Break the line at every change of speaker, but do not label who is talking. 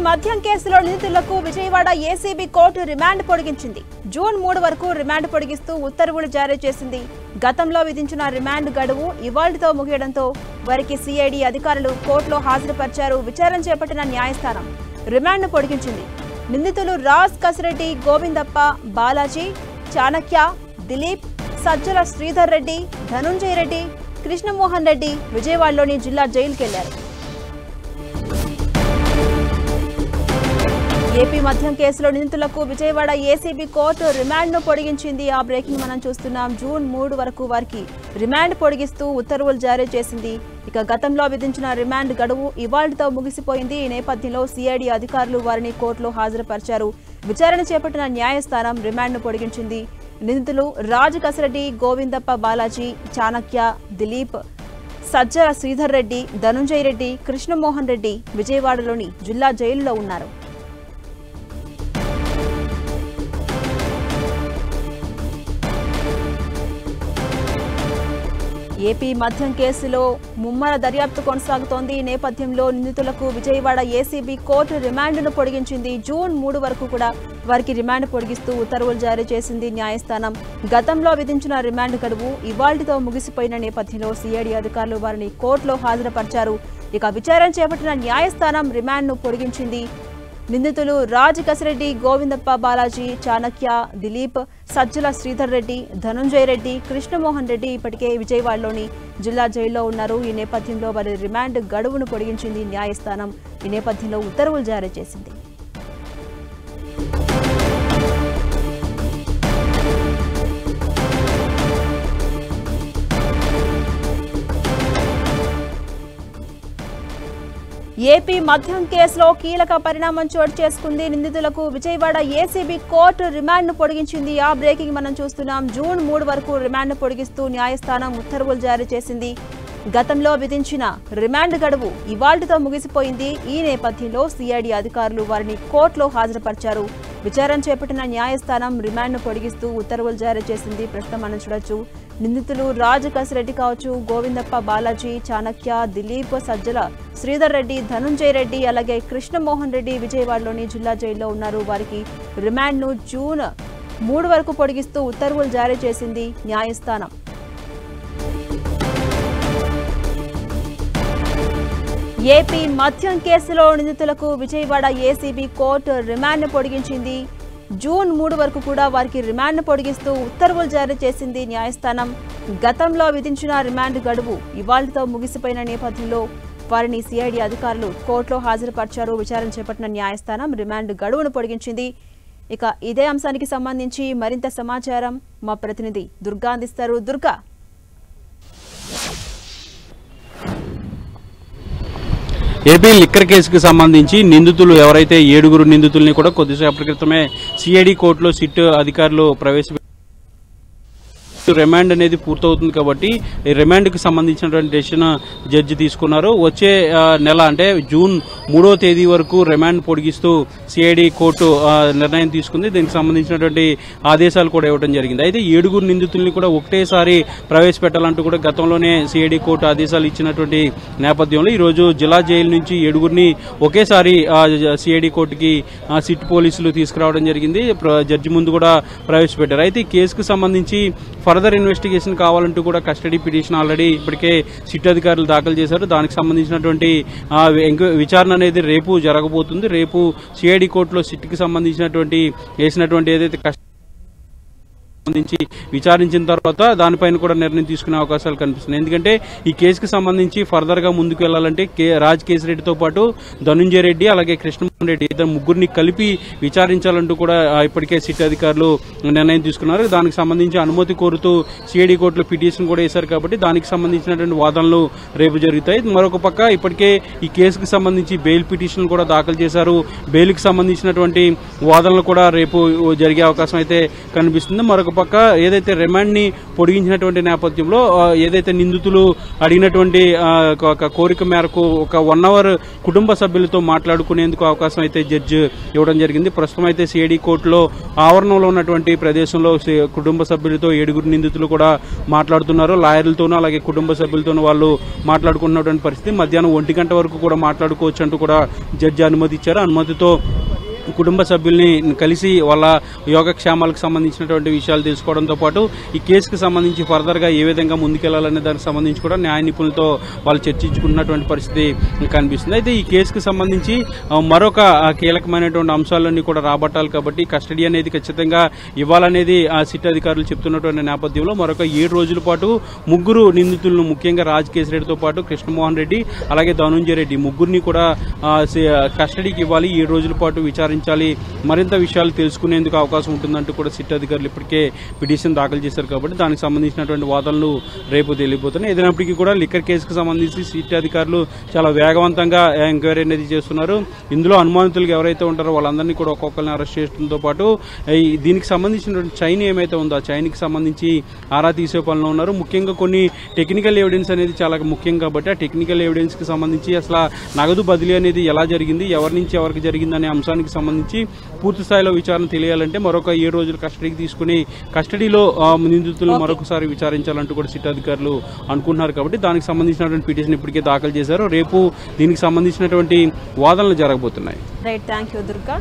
మద్యం కేసులో నిందితులకు విజయవాడ ఏసీబీ కోర్టు రిమాండ్ పొడిగించింది. జూన్ 3 వరకు రిమాండ్ పొడిగిస్తూ ఉత్తర్వులు జారీ చేసింది. గతంలో విధించిన రిమాండ్ గడువు ఇవాళ్టితో ముగియడంతో వారికి సిఐడి అధికారులు కోర్టులో హాజరుపరిచారు. విచారణ చేపట్టిన న్యాయస్థానం రిమాండ్ను పొడిగించింది. నిందితులు రాజ్ కసిరెడ్డి, గోవిందప్ప, బాలాజీ, చాణక్య, దిలీప్, సజ్జల శ్రీధర్ రెడ్డి, ధనుంజయ రెడ్డి, కృష్ణమోహన్ రెడ్డి విజయవాడలోని జిల్లా జైలుకెళ్లారు. ఏపీ మద్యం కేసులో నిందితులకు విజయవాడ ఏసీబీ కోర్టు రిమాండ్ను పొడిగించింది. ఆ బ్రేకింగ్ మనం చూస్తున్నాం. జూన్ 3 వరకు వారికి రిమాండ్ పొడిగిస్తూ ఉత్తర్వులు జారీ చేసింది. ఇక గతంలో విధించిన రిమాండ్ గడువు ఇవాళ్టితో ముగిసిపోయింది. ఈ నేపథ్యంలో సిఐడి అధికారులు వారిని కోర్టులో హాజరుపరిచారు. విచారణ చేపట్టిన న్యాయస్థానం రిమాండ్ను పొడిగించింది. నిందితులు రాజ్ కసిరెడ్డి, గోవిందప్ప, బాలాజీ, చాణక్య, దిలీప్, సజ్జల శ్రీధర్ రెడ్డి, ధనుంజయ రెడ్డి, కృష్ణమోహన్ రెడ్డి విజయవాడలోని జిల్లా జైలులో ఉన్నారు. ఏపీ మద్యం కేసులో ముమ్మర దర్యాప్తు కొనసాగుతోంది. ఈ నేపథ్యంలో నిందితులకు విజయవాడ ఏసీబీ కోర్టు రిమాండ్ను పొడిగించింది. జూన్ 3 వరకు కూడా వారికి రిమాండ్ పొడిగిస్తూ ఉత్తర్వులు జారీ చేసింది న్యాయస్థానం. గతంలో విధించిన రిమాండ్ గడువు ఇవాళ్టితో ముగిసిపోయిన నేపథ్యంలో సిఐడి అధికారులు వారిని కోర్టులో హాజరుపరిచారు. ఇక విచారణ చేపట్టిన న్యాయస్థానం రిమాండ్ను పొడిగించింది. నిందితులు రాజ్ కసిరెడ్డి, గోవిందప్ప, బాలాజీ, చాణక్య, దిలీప్, సజ్జల శ్రీధర్ రెడ్డి, ధనుంజయ రెడ్డి, కృష్ణమోహన్ రెడ్డి ఇప్పటికే విజయవాడలోని జిల్లా జైల్లో ఉన్నారు. ఈ నేపథ్యంలో వారి రిమాండ్ గడువును పొడిగించింది న్యాయస్థానం. ఈ నేపథ్యంలో ఉత్తర్వులు జారీ చేసింది. ఏపీ మద్యం కేసులో కీలక పరిణామం చోటు చేసుకుంది. నిందితులకు విజయవాడ ఏసీబీ కోర్టు రిమాండ్ను పొడిగించింది. ఆ బ్రేకింగ్ మనం చూస్తున్నాం. జూన్ 3 వరకు రిమాండ్ను పొడిగిస్తూ న్యాయస్థానం ఉత్తర్వులు జారీ చేసింది. గతంలో విధించిన రిమాండ్ గడువు ఇవాళ్టితో ముగిసిపోయింది. ఈ నేపథ్యంలో సిఐడి అధికారులు వారిని కోర్టులో హాజరుపరిచారు. విచారణ చేపట్టిన న్యాయస్థానం రిమాండ్ను పొడిగిస్తూ ఉత్తర్వులు జారీ చేసింది. ప్రస్తుతం మనం చూడొచ్చు. నిందితులు రాజ్ కసిరెడ్డి కావచ్చు, గోవిందప్ప, బాలాజీ, చాణక్య, దిలీప్, సజ్జల శ్రీధర్ రెడ్డి, ధనుంజయ రెడ్డి అలాగే కృష్ణమోహన్ రెడ్డి విజయవాడలోని జిల్లా జైల్లో ఉన్నారు. వారికి రిమాండ్ను జూన్ 3 వరకు పొడిగిస్తూ ఉత్తర్వులు జారీ చేసింది న్యాయస్థానం. ఏపీ మద్యం కేసులో నిందితులకు విజయవాడ ఏసీబీ కోర్టు రిమాండ్ను పొడిగించింది. జూన్ 3 వరకు కూడా వారికి రిమాండ్ను పొడిగిస్తూ ఉత్తర్వులు జారీ చేసింది న్యాయస్థానం. గతంలో విధించిన రిమాండ్ గడువు ఇవాళ్టితో ముగిసిపోయిన నేపథ్యంలో వారిని సిఐడి అధికారులు కోర్టులో హాజరుపరిచారు. విచారణ చేపట్టిన న్యాయస్థానం రిమాండ్ గడువును పొడిగించింది. ఇక ఇదే అంశానికి సంబంధించి మరింత సమాచారం మా ప్రతినిధి దుర్గా అందిస్తారు. దుర్గా,
ఏపీ లిక్కర్ కేసుకు సంబంధించి నిందితులు ఎవరైతే 7 నిందితుల్ని కూడా కొద్దిసేపటి క్రితమే సిఐడి కోర్టులో సిట్ అధికారులు ప్రవేశపెట్టారు. రిమాండ్ అనేది పూర్తవుతుంది కాబట్టి రిమాండ్ కు సంబంధించినటువంటి డెసిషన్ జడ్జి తీసుకున్నారు. వచ్చే నెల అంటే జూన్ 3వ తేదీ వరకు రిమాండ్ పొడిగిస్తూ సిఐడి కోర్టు నిర్ణయం తీసుకుంది. దీనికి సంబంధించినటువంటి ఆదేశాలు కూడా ఇవ్వడం జరిగింది. అయితే 7 నిందితుల్ని కూడా ఒకటేసారి ప్రవేశపెట్టాలంటూ కూడా గతంలోనే సిఐడి కోర్టు ఆదేశాలు ఇచ్చినటువంటి నేపథ్యంలో ఈ రోజు జిల్లా జైలు నుంచి 7 ఒకేసారి సిఐడి కోర్టుకి సిట్ పోలీసులు తీసుకురావడం జరిగింది. జడ్జి ముందు కూడా ప్రవేశపెట్టారు. అయితే ఈ కేసుకు సంబంధించి ఫర్దర్ ఇన్వెస్టిగేషన్ కావాలంటూ కూడా కస్టడీ పిటిషన్ ఆల్రెడీ ఇప్పటికే సిట్ అధికారులు దాఖలు చేశారు. దానికి సంబంధించినటువంటి విచారణ అనేది రేపు జరగబోతుంది. రేపు సిఐడి కోర్టులో సిట్కి సంబంధించినటువంటి వేసినటువంటి ఏదైతే సంబంధించి విచారించిన తర్వాత దానిపైన కూడా నిర్ణయం తీసుకునే అవకాశాలు కనిపిస్తున్నాయి. ఎందుకంటే ఈ కేసుకు సంబంధించి ఫర్దర్ గా ముందుకు వెళ్లాలంటే రాజ్ కేసిరెడ్డితో పాటు ధనుంజయ రెడ్డి అలాగే కృష్ణమోహన్ రెడ్డి ఇద్దరు ముగ్గురిని కలిపి విచారించాలంటూ కూడా ఇప్పటికే సిట్ అధికారులు నిర్ణయం తీసుకున్నారు. దానికి సంబంధించి అనుమతి కోరుతూ సిఐడి కోర్టులో పిటిషన్ కూడా వేశారు కాబట్టి దానికి సంబంధించినటువంటి వాదనలు రేపు జరుగుతాయి. మరొక పక్క ఇప్పటికే ఈ కేసుకు సంబంధించి బెయిల్ పిటిషన్ కూడా దాఖలు చేశారు. బెయిల్ కి సంబంధించినటువంటి వాదనలు కూడా రేపు జరిగే అవకాశం అయితే కనిపిస్తుంది. మరొక మరోపక్క ఏదైతే రిమాండ్ ని పొడిగించినటువంటి నేపథ్యంలో ఏదైతే నిందితులు అడిగినటువంటి కోరిక మేరకు ఒక 1 అవర్ కుటుంబ సభ్యులతో మాట్లాడుకునేందుకు అవకాశం అయితే జడ్జి ఇవ్వడం జరిగింది. ప్రస్తుతం అయితే సిఐడి కోర్టులో ఆవరణంలో ఉన్నటువంటి ప్రదేశంలో కుటుంబ సభ్యులతో 7 నిందితులు కూడా మాట్లాడుతున్నారు. లాయర్లతోనూ అలాగే కుటుంబ సభ్యులతోనూ వాళ్ళు మాట్లాడుకున్నటువంటి పరిస్థితి. మధ్యాహ్నం 1 గంట వరకు కూడా మాట్లాడుకోవచ్చు అంటూ కూడా జడ్జి అనుమతి ఇచ్చారు. అనుమతితో కుటుంబ సభ్యుల్ని కలిసి వాళ్ళ యోగక్షేమాలకు సంబంధించినటువంటి విషయాలు తెలుసుకోవడంతో పాటు ఈ కేసుకు సంబంధించి ఫర్దర్ గా ఏ విధంగా ముందుకెళ్లాలనే దానికి సంబంధించి కూడా న్యాయ నిపుణులతో వాళ్ళు చర్చించుకున్నటువంటి పరిస్థితి కనిపిస్తుంది. అయితే ఈ కేసుకు సంబంధించి మరొక కీలకమైనటువంటి అంశాలన్నీ కూడా రాబట్టాలి కాబట్టి కస్టడీ అనేది ఖచ్చితంగా ఇవ్వాలనేది సిట్ అధికారులు చెప్తున్నటువంటి నేపథ్యంలో మరొక 7 రోజుల పాటు 3 నిందితులను ముఖ్యంగా రాజ్ కేశిరెడ్డితో పాటు కృష్ణమోహన్ రెడ్డి అలాగే ధనుంజయ రెడ్డి ముగ్గురిని కూడా కస్టడీకి ఇవ్వాలి. 7 రోజుల పాటు విచారించాలి, మరింత విషయాలు తెలుసుకునేందుకు అవకాశం ఉంటుందంటూ కూడా సిట్ అధికారులు ఇప్పటికే పిటిషన్ దాఖలు చేశారు. కాబట్టి దానికి సంబంధించినటువంటి వాదనలు రేపు తెలియబోతున్నాయి. ఏదైనప్పటికీ కూడా లిక్కర్ కేసుకు సంబంధించి సిట్ అధికారులు చాలా వేగవంతంగా ఎంక్వైరీ అనేది చేస్తున్నారు. ఇందులో అనుమానితులు ఎవరైతే ఉంటారో వాళ్ళందరినీ కూడా ఒక్కొక్కరిని అరెస్ట్ చేయడంతో పాటు దీనికి సంబంధించినటువంటి చైన్ ఏమైతే ఉందో ఆ చైన్కి సంబంధించి ఆరా తీసే పనిలో ఉన్నారు. ముఖ్యంగా కొన్ని టెక్నికల్ ఎవిడెన్స్ అనేది చాలా ముఖ్యం కాబట్టి ఆ టెక్నికల్ ఎవిడెన్స్ కి సంబంధించి అసలు నగదు బదిలీ అనేది ఎలా జరిగింది, ఎవరి నుంచి ఎవరికి జరిగింది అనే అంశానికి సంబంధించి పూర్తి స్థాయిలో విచారణ తెలియాలంటే మరొక 7 రోజులు కస్టడీకి తీసుకుని కస్టడీలో నిందితులు మరొకసారి విచారించాలంటూ కూడా సిట్ అధికారులు అనుకుంటున్నారు. కాబట్టి దానికి సంబంధించినటువంటి పిటిషన్ ఇప్పటికే దాఖలు చేశారు. రేపు దీనికి సంబంధించినటువంటి వాదనలు జరగబోతున్నాయి.
Right, thank you Durga.